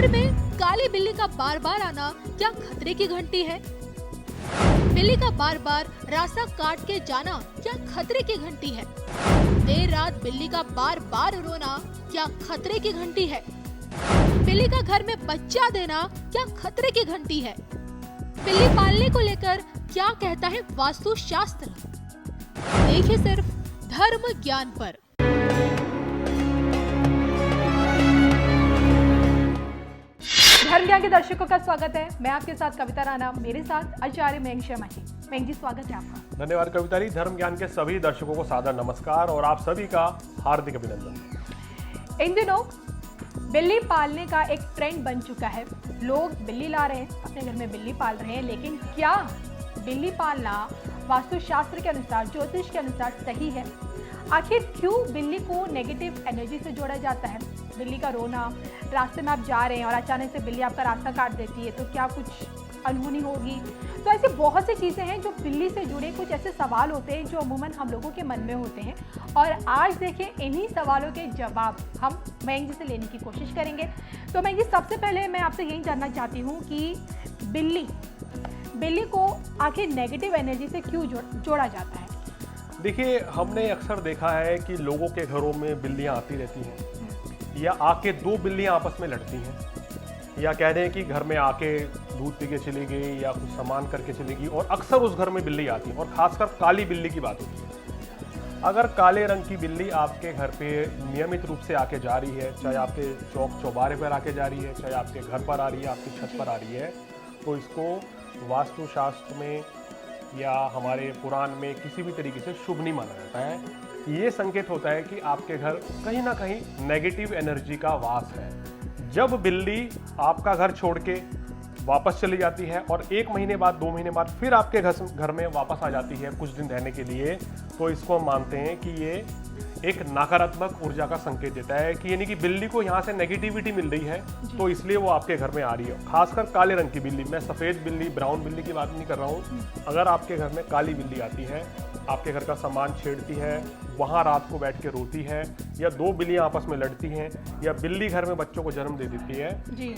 घर में काली बिल्ली का बार बार आना क्या खतरे की घंटी है? बिल्ली का बार बार रास्ता काट के जाना क्या खतरे की घंटी है? देर रात बिल्ली का बार बार रोना क्या खतरे की घंटी है? बिल्ली का घर में बच्चा देना क्या खतरे की घंटी है? बिल्ली पालने को लेकर क्या कहता है वास्तु शास्त्र? देखिए सिर्फ धर्म ज्ञान पर। धर्म ज्ञान के दर्शकों का स्वागत है। मैं आपके साथ कविता राणा, मेरे साथ आचार्य मयंक शर्मा जी। मयंक जी, स्वागत है आपका। धन्यवाद कविता जी। धर्म ज्ञान के सभी दर्शकों को सादर नमस्कार और आप सभी का हार्दिक अभिनंदन। इन दिनों बिल्ली पालने का एक ट्रेंड बन चुका है। लोग बिल्ली ला रहे हैं, अपने घर में बिल्ली पाल रहे हैं, लेकिन क्या बिल्ली पालना वास्तुशास्त्र के अनुसार, ज्योतिष के अनुसार सही है? आखिर क्यों बिल्ली को नेगेटिव एनर्जी से जोड़ा जाता है? बिल्ली का रोना, रास्ते में आप जा रहे हैं और अचानक से बिल्ली आपका रास्ता काट देती है तो क्या कुछ अनहोनी होगी? तो ऐसी बहुत सी चीज़ें हैं जो बिल्ली से जुड़े कुछ ऐसे सवाल होते हैं जो अमूमन हम लोगों के मन में होते हैं। और आज देखिए इन्हीं सवालों के जवाब हम मयंक जी से लेने की कोशिश करेंगे। तो मयंक जी, सबसे पहले मैं आपसे यही जानना चाहती हूँ कि बिल्ली को आखिर नेगेटिव एनर्जी से क्यों जोड़ा जाता है? देखिए, हमने अक्सर देखा है कि लोगों के घरों में बिल्लियां आती रहती हैं या आके दो बिल्लियां आपस में लड़ती हैं, या कह दें कि घर में आके दूध पी के चली गई या कुछ सामान करके चली गई, और अक्सर उस घर में बिल्ली आती है और खासकर काली बिल्ली की बात होती है। अगर काले रंग की बिल्ली आपके घर पे नियमित रूप से आके जा रही है, चाहे आपके चौक चौबारे पर आके जा रही है, चाहे आपके घर पर आ रही है, आपकी छत पर आ रही है, तो इसको वास्तुशास्त्र में या हमारे पुराण में किसी भी तरीके से शुभ नहीं माना जाता है। ये संकेत होता है कि आपके घर कहीं ना कहीं नेगेटिव एनर्जी का वास है। जब बिल्ली आपका घर छोड़ के वापस चली जाती है और 1 महीने बाद, 2 महीने बाद फिर आपके घर में वापस आ जाती है कुछ दिन रहने के लिए, तो इसको हम मानते हैं कि ये एक नकारात्मक ऊर्जा का संकेत देता है कि यानी कि बिल्ली को यहाँ से नेगेटिविटी मिल रही है, तो इसलिए वो आपके घर में आ रही है। खासकर काले रंग की बिल्ली, मैं सफ़ेद बिल्ली, ब्राउन बिल्ली की बात नहीं कर रहा हूँ। अगर आपके घर में काली बिल्ली आती है, आपके घर का सामान छेड़ती है, वहाँ रात को बैठ के रोती है, या 2 बिल्लियाँ आपस में लड़ती हैं, या बिल्ली घर में बच्चों को जन्म दे देती है,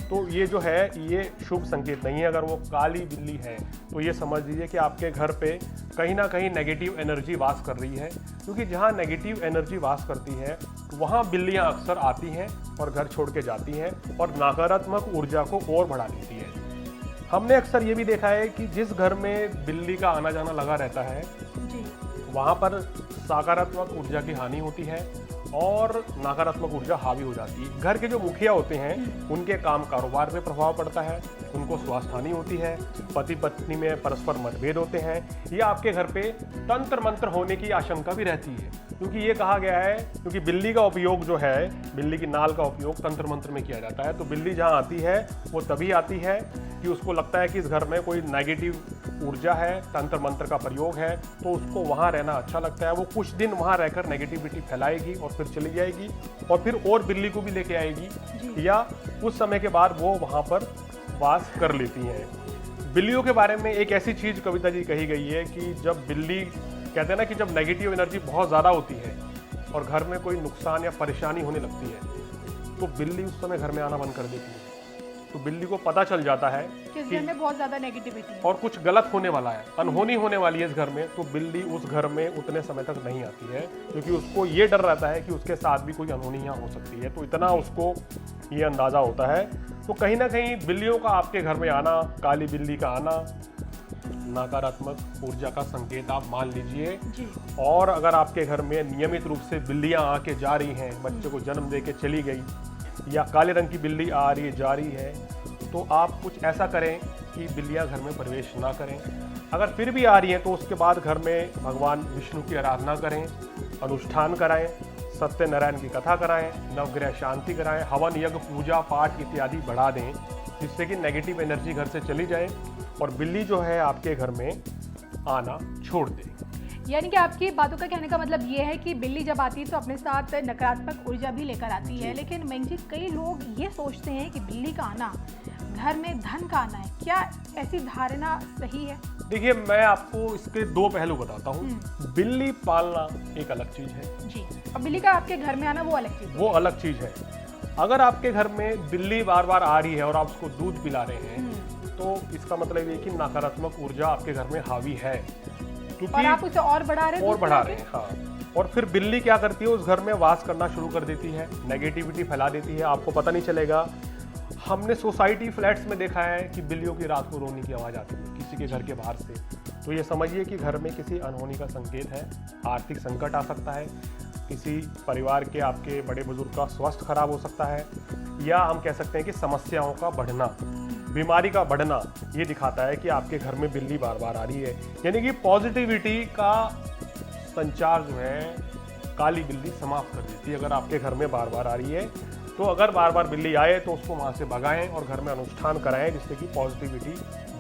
तो ये जो है ये शुभ संकेत नहीं है। अगर वो काली बिल्ली है तो ये समझ लीजिए कि आपके घर पे कहीं ना कहीं नेगेटिव एनर्जी वास कर रही है, क्योंकि जहाँ नेगेटिव एनर्जी वास करती है वहाँ बिल्लियाँ अक्सर आती हैं और घर छोड़ के जाती हैं और नकारात्मक ऊर्जा को और बढ़ा देती है। हमने अक्सर ये भी देखा है कि जिस घर में बिल्ली का आना जाना लगा रहता है वहाँ पर सकारात्मक ऊर्जा की हानि होती है और नकारात्मक ऊर्जा हावी हो जाती है। घर के जो मुखिया होते हैं उनके काम कारोबार पे प्रभाव पड़ता है, उनको स्वास्थ्य हानि होती है, पति पत्नी में परस्पर मतभेद होते हैं, या आपके घर पे तंत्र मंत्र होने की आशंका भी रहती है, क्योंकि ये कहा गया है, क्योंकि बिल्ली का उपयोग जो है, बिल्ली की नाल का उपयोग तंत्र मंत्र में किया जाता है। तो बिल्ली जहाँ आती है वो तभी आती है कि उसको लगता है कि इस घर में कोई नेगेटिव ऊर्जा है, तंत्र मंत्र का प्रयोग है, तो उसको वहाँ रहना अच्छा लगता है। वो कुछ दिन वहाँ रहकर नेगेटिविटी फैलाएगी और फिर चली जाएगी और फिर और बिल्ली को भी लेके आएगी, या कुछ समय के बाद वो वहाँ पर वास कर लेती हैं। बिल्लियों के बारे में एक ऐसी चीज़ कविता जी कही गई है कि जब बिल्ली, कहते हैं ना कि जब नेगेटिव एनर्जी बहुत ज़्यादा होती है और घर में कोई नुकसान या परेशानी होने लगती है, तो बिल्ली उस समय घर में आना बंद कर देती है। तो बिल्ली को पता चल जाता है कि इस घर में बहुत ज़्यादा नेगेटिविटी है और कुछ गलत होने वाला है, अनहोनी होने वाली है इस घर में, तो बिल्ली उस घर में उतने समय तक नहीं आती है, क्योंकि उसको ये डर रहता है कि उसके साथ भी कोई अनहोनी यहाँ हो सकती है। तो इतना उसको ये अंदाज़ा होता है। तो कहीं ना कहीं बिल्लियों का आपके घर में आना, काली बिल्ली का आना, नकारात्मक ऊर्जा का संकेत आप मान लीजिए। और अगर आपके घर में नियमित रूप से बिल्लियाँ आके जा रही हैं, बच्चे को जन्म दे के चली गई, या काले रंग की बिल्ली आ रही है, जा रही है, तो आप कुछ ऐसा करें कि बिल्लियाँ घर में प्रवेश ना करें। अगर फिर भी आ रही हैं तो उसके बाद घर में भगवान विष्णु की आराधना करें, अनुष्ठान कराएं, सत्यनारायण की कथा कराएं, नवग्रह शांति कराएं, हवन यज्ञ पूजा पाठ इत्यादि बढ़ा दें, जिससे कि नेगेटिव एनर्जी घर से चली जाए और बिल्ली जो है आपके घर में आना छोड़ दे। यानी कि आपकी बातों का कहने का मतलब ये है कि बिल्ली जब आती है तो अपने साथ नकारात्मक ऊर्जा भी लेकर आती है। लेकिन मयंक जी, कई लोग ये सोचते हैं कि बिल्ली का आना घर में धन का आना है। क्या ऐसी धारणा सही है? देखिए, मैं आपको इसके 2 पहलू बताता हूँ। बिल्ली पालना एक अलग चीज़ है जी, और बिल्ली का आपके घर में आना वो अलग चीज़ है। वो अलग चीज़ है। अगर आपके घर में बिल्ली बार बार आ रही है और आप उसको दूध पिला रहे हैं तो इसका मतलब ये कि नकारात्मक ऊर्जा आपके घर में हावी है, क्योंकि और आप उसे और बढ़ा रहे हैं, और बढ़ा रहे हैं। हाँ, और फिर बिल्ली क्या करती है, उस घर में वास करना शुरू कर देती है, नेगेटिविटी फैला देती है, आपको पता नहीं चलेगा। हमने सोसाइटी फ्लैट्स में देखा है कि बिल्लियों की रात को रोने की आवाज़ आती है किसी के घर के बाहर से, तो ये समझिए कि घर में किसी अनहोनी का संकेत है, आर्थिक संकट आ सकता है, किसी परिवार के आपके बड़े बुजुर्ग का स्वास्थ्य खराब हो सकता है, या हम कह सकते हैं कि समस्याओं का बढ़ना, बीमारी का बढ़ना ये दिखाता है कि आपके घर में बिल्ली बार बार आ रही है। यानी कि पॉजिटिविटी का संचार जो है काली बिल्ली समाप्त कर देती है अगर आपके घर में बार बार आ रही है। तो अगर बार बार बिल्ली आए तो उसको वहाँ से भगाएं और घर में अनुष्ठान कराएं जिससे कि पॉजिटिविटी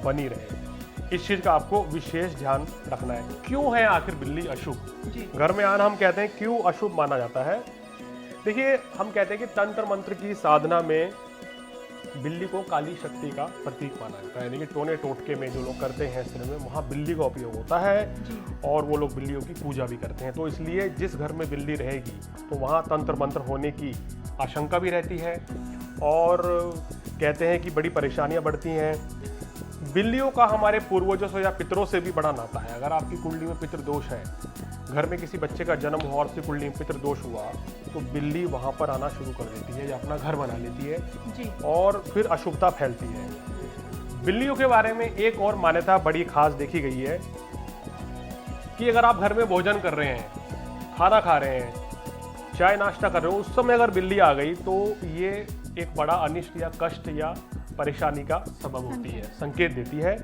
बनी रहे। इस चीज़ का आपको विशेष ध्यान रखना है। क्यों है आखिर बिल्ली अशुभ? घर में आना हम कहते हैं क्यों अशुभ माना जाता है? देखिए, हम कहते हैं कि तंत्र मंत्र की साधना में बिल्ली को काली शक्ति का प्रतीक माना जाता है। यानी कि टोने टोटके में जो लोग करते हैं सिर में, वहाँ बिल्ली का उपयोग होता है और वो लोग बिल्लियों की पूजा भी करते हैं। तो इसलिए जिस घर में बिल्ली रहेगी तो वहाँ तंत्र मंत्र होने की आशंका भी रहती है और कहते हैं कि बड़ी परेशानियाँ बढ़ती हैं। बिल्लियों का हमारे पूर्वजों से या पितरों से भी बड़ा नाता है। अगर आपकी कुंडली में पितृ दोष है, घर में किसी बच्चे का जन्म हुआ और उसकी कुंडली में पितृ दोष हुआ, तो बिल्ली वहाँ पर आना शुरू कर देती है या अपना घर बना लेती है जी। और फिर अशुभता फैलती है। बिल्लियों के बारे में एक और मान्यता बड़ी खास देखी गई है कि अगर आप घर में भोजन कर रहे हैं, खाना खा रहे हैं, चाय नाश्ता कर रहे हो, उस समय अगर बिल्ली आ गई तो ये एक बड़ा अनिष्ट या कष्ट या परेशानी का सबब होती है, संकेत देती है।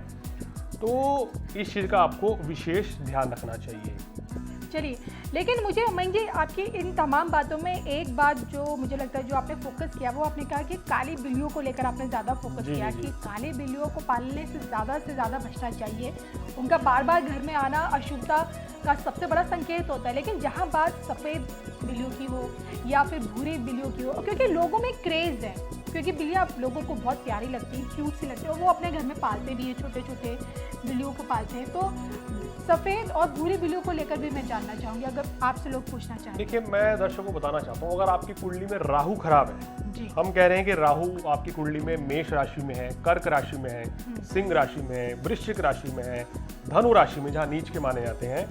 तो इस चीज़ का आपको विशेष ध्यान रखना चाहिए। चलिए, लेकिन मुझे उमंग जी आपकी इन तमाम बातों में एक बात जो मुझे लगता है जो आपने फोकस किया, वो आपने कहा कि काली बिल्लियों को लेकर आपने ज़्यादा फोकस किया कि काली बिल्लियों को पालने से ज़्यादा बचना चाहिए। उनका बार बार घर में आना अशुभता का सबसे बड़ा संकेत होता है। लेकिन जहाँ बात सफ़ेद बिल्लियों की हो या फिर भूरी बिल्लियों की हो, क्योंकि लोगों में क्रेज़ है, क्योंकि बिल्लियाँ लोगों को बहुत प्यारी लगती हैं, क्यूट सी लगती है और वो अपने घर में पालते भी हैं, छोटे छोटे बिल्लियों को पालते हैं। तो सफ़ेद और भूरी बिल्लियों को लेकर भी मैं जानना चाहूँगी, अगर आपसे लोग पूछना चाहें। देखिए, मैं दर्शकों को बताना चाहता हूँ, अगर आपकी कुंडली में राहु खराब है जी। हम कह रहे हैं कि राहु आपकी कुंडली में मेष राशि में है, कर्क राशि में है, सिंह राशि में है, वृश्चिक राशि में है, धनु राशि में जहाँ नीच के माने जाते हैं,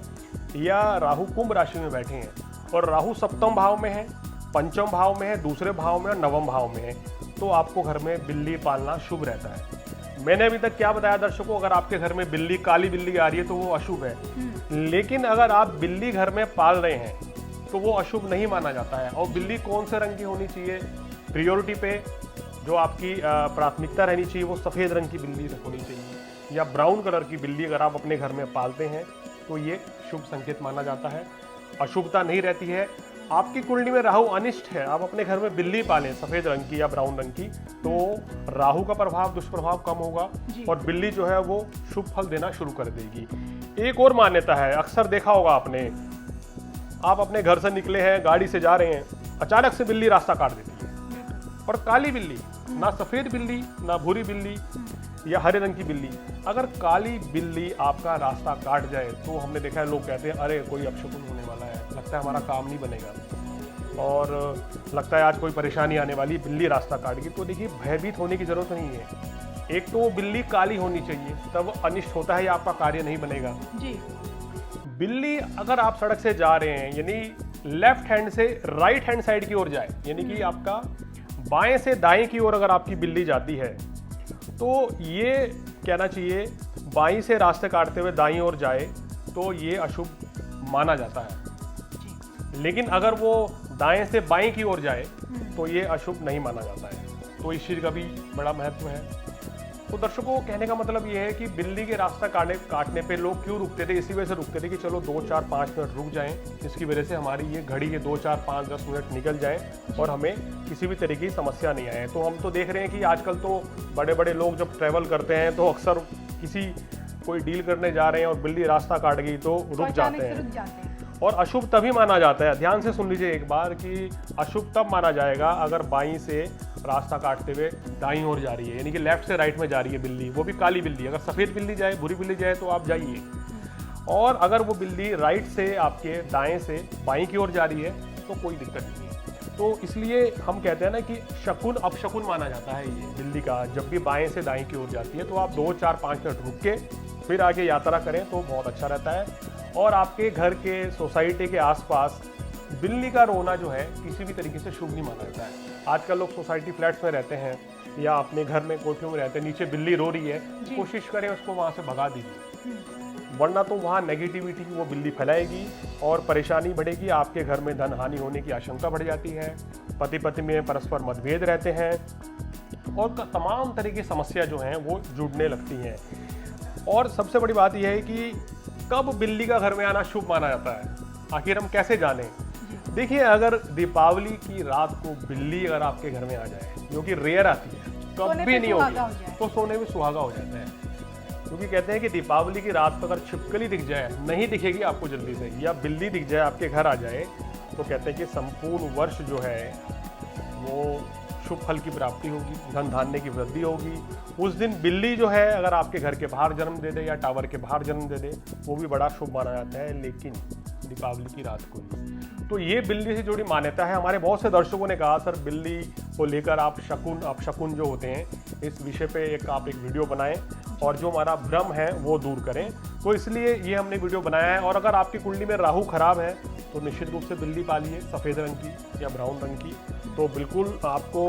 या राहु कुंभ राशि में बैठे हैं और राहु सप्तम भाव में है, पंचम भाव में है, दूसरे भाव में और नवम भाव में है, तो आपको घर में बिल्ली पालना शुभ रहता है। मैंने अभी तक क्या बताया दर्शकों, अगर आपके घर में बिल्ली, काली बिल्ली आ रही है तो वो अशुभ है। लेकिन अगर आप बिल्ली घर में पाल रहे हैं तो वो अशुभ नहीं माना जाता है। और बिल्ली कौन से रंग की होनी चाहिए? प्रियोरिटी पे जो आपकी प्राथमिकता रहनी चाहिए वो सफ़ेद रंग की बिल्ली होनी चाहिए या ब्राउन कलर की बिल्ली अगर आप अपने घर में पालते हैं तो ये शुभ संकेत माना जाता है, अशुभता नहीं रहती है। आपकी कुंडली में राहु अनिष्ट है, आप अपने घर में बिल्ली पालें सफ़ेद रंग की या ब्राउन रंग की, तो राहु का प्रभाव, दुष्प्रभाव कम होगा और बिल्ली जो है वो शुभ फल देना शुरू कर देगी। एक और मान्यता है, अक्सर देखा होगा आपने, आप अपने घर से निकले हैं, गाड़ी से जा रहे हैं, अचानक से बिल्ली रास्ता काट देती है। और काली बिल्ली, ना सफ़ेद बिल्ली, ना भूरी बिल्ली या हरे रंग की बिल्ली, अगर काली बिल्ली आपका रास्ता काट जाए तो हमने देखा है लोग कहते हैं अरे कोई अपशकुन होने वाला है, लगता है हमारा काम नहीं बनेगा और लगता है आज कोई परेशानी आने वाली, बिल्ली रास्ता काट गई। तो देखिए, भयभीत होने की जरूरत नहीं है। एक तो वो बिल्ली काली होनी चाहिए, तब अनिष्ट होता है या आपका कार्य नहीं बनेगा जी। बिल्ली अगर आप सड़क से जा रहे हैं, यानी लेफ्ट हैंड से राइट हैंड साइड की ओर जाए, यानी कि आपका बाएं से दाएं की ओर अगर आपकी बिल्ली जाती है तो ये कहना चाहिए बाईं से रास्ते काटते हुए दाईं ओर जाए तो ये अशुभ माना जाता है। लेकिन अगर वो दाएं से बाईं की ओर जाए तो ये अशुभ नहीं माना जाता है। तो इस चीज़ का भी बड़ा महत्व है। तो दर्शकों, कहने का मतलब ये है कि बिल्ली के रास्ता काटने पे लोग क्यों रुकते थे? इसी वजह से रुकते थे कि चलो 2, 4, 5 मिनट रुक जाएं, जिसकी वजह से हमारी ये घड़ी के 2, 4, 5, 10 मिनट निकल जाएं और हमें किसी भी तरीके की समस्या नहीं आए। तो हम तो देख रहे हैं कि आजकल तो बड़े बड़े लोग जब ट्रैवल करते हैं तो अक्सर कोई डील करने जा रहे हैं और बिल्ली रास्ता काट गई तो रुक जाते हैं। और अशुभ तभी माना जाता है, ध्यान से सुन लीजिए एक बार, कि अशुभ तब माना जाएगा अगर बाईं से रास्ता काटते हुए दाईं ओर जा रही है, यानी कि लेफ्ट से राइट में जा रही है बिल्ली, वो भी काली बिल्ली। अगर सफ़ेद बिल्ली जाए, भूरी बिल्ली जाए तो आप जाइए। और अगर वो बिल्ली राइट से आपके दाएं से बाईं की ओर जा रही है तो कोई दिक्कत नहीं है। तो इसलिए हम कहते हैं ना कि शकुन अपशकुन माना जाता है ये बिल्ली का। जब भी बाएं से दाएं की ओर जाती है तो आप 2, 4, 5 मिनट रुक के फिर आगे यात्रा करें तो बहुत अच्छा रहता है। और आपके घर के सोसाइटी के आसपास बिल्ली का रोना जो है किसी भी तरीके से शुभ नहीं माना जाता है। आजकल लोग सोसाइटी फ्लैट्स में रहते हैं या अपने घर में कोठियों में रहते हैं, नीचे बिल्ली रो रही है, कोशिश करें उसको वहाँ से भगा दीजिए, वरना तो वहाँ नेगेटिविटी की वो बिल्ली फैलाएगी और परेशानी बढ़ेगी। आपके घर में धन हानि होने की आशंका बढ़ जाती है, पति पत्नी में परस्पर मतभेद रहते हैं और तमाम तरह की समस्या जो हैं वो जुड़ने लगती हैं। और सबसे बड़ी बात यह है कि कब बिल्ली का घर में आना शुभ माना जाता है, आखिर हम कैसे जानें? देखिए, अगर दीपावली की रात को बिल्ली अगर आपके घर में आ जाए, जो कि रेयर आती है, कभी नहीं होगी, तो सोने में सुहागा हो जाता है। क्योंकि कहते हैं कि दीपावली की रात पर अगर छिपकली दिख जाए, नहीं दिखेगी आपको जल्दी से, या बिल्ली दिख जाए आपके घर आ जाए, तो कहते हैं कि संपूर्ण वर्ष जो है वो शुभ फल की प्राप्ति होगी, धन धान्य की वृद्धि होगी। उस दिन बिल्ली जो है अगर आपके घर के बाहर जन्म दे दे या टावर के बाहर जन्म दे दे, वो भी बड़ा शुभ माना जाता है, लेकिन दीपावली की रात को ही। तो ये बिल्ली से जुड़ी मान्यता है। हमारे बहुत से दर्शकों ने कहा, सर बिल्ली को लेकर आप शकुन अपशकुन जो होते हैं, इस विषय पे आप एक वीडियो बनाएं और जो हमारा भ्रम है वो दूर करें। तो इसलिए ये हमने वीडियो बनाया है। और अगर आपकी कुंडली में राहु खराब है तो निश्चित रूप से बिल्ली पालिए, सफ़ेद रंग की या ब्राउन रंग की, तो बिल्कुल आपको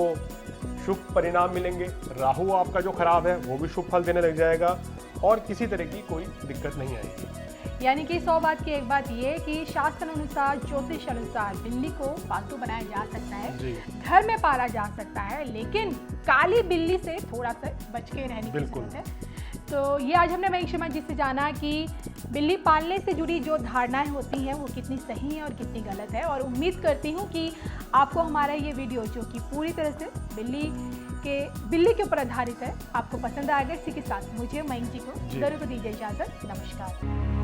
शुभ परिणाम मिलेंगे। राहु आपका जो खराब है वो भी शुभ फल देने लग जाएगा और किसी तरह की कोई दिक्कत नहीं आएगी। यानी कि 100 बात की एक बात ये कि शास्त्र अनुसार, ज्योतिष अनुसार बिल्ली को पालतू बनाया जा सकता है, घर में पाला जा सकता है, लेकिन काली बिल्ली से थोड़ा सा बच के रहने की जरूरत है। तो ये आज हमने मयंक शर्मा जी से जाना कि बिल्ली पालने से जुड़ी जो धारणाएं होती हैं वो कितनी सही हैं और कितनी गलत है। और उम्मीद करती हूँ कि आपको हमारा ये वीडियो, जो कि पूरी तरह से बिल्ली के ऊपर आधारित है, आपको पसंद आएगा। इसी के साथ मुझे मयंक जी को दीजिए इजाजत। नमस्कार।